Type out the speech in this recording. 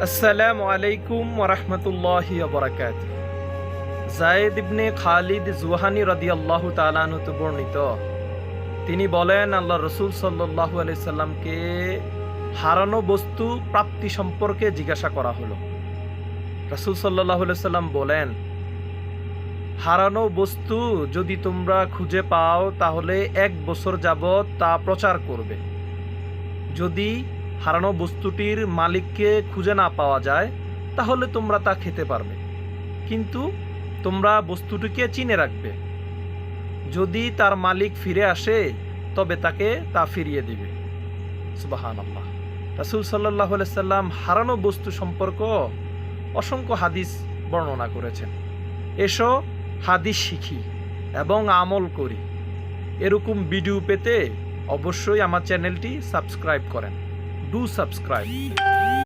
আসসালামু আলাইকুম ওয়া রাহমাতুল্লাহি ওয়া বারাকাতুহু। যায়েদ ইবনে খালিদ জুহানি রাদিয়াল্লাহু তাআলা আনহু হতে বর্ণিত, তিনি বলেন, আল্লাহ রাসূল সাল্লাল্লাহু আলাইহি সাল্লামকে হারানো বস্তু প্রাপ্তি সম্পর্কে জিজ্ঞাসা করা হলো। রাসূল সাল্লাল্লাহু আলাইহি সাল্লাম বলেন, হারানো বস্তু যদি তোমরা খুঁজে পাও তাহলে 1 বছর যাবত তা প্রচার করবে। যদি হারানো বস্তুটির মালিককে খুঁজে না পাওয়া যায় তাহলে তোমরা তা খেতে পারবে, কিন্তু তোমরা বস্তুটিকে চিনে রাখবে। যদি তার মালিক ফিরে আসে তবে তাকে তা ফিরিয়ে দিবে। সুবহানাল্লাহ। রাসূল সাল্লাল্লাহু আলাইহি সাল্লাম হারানো বস্তু সম্পর্ক অসংখ্য হাদিস বর্ণনা করেছেন। এসো হাদিস শিখি এবং আমল করি। এরকম ভিডিও পেতে অবশ্যই আমার চ্যানেলটি সাবস্ক্রাইব করেন। Do subscribe.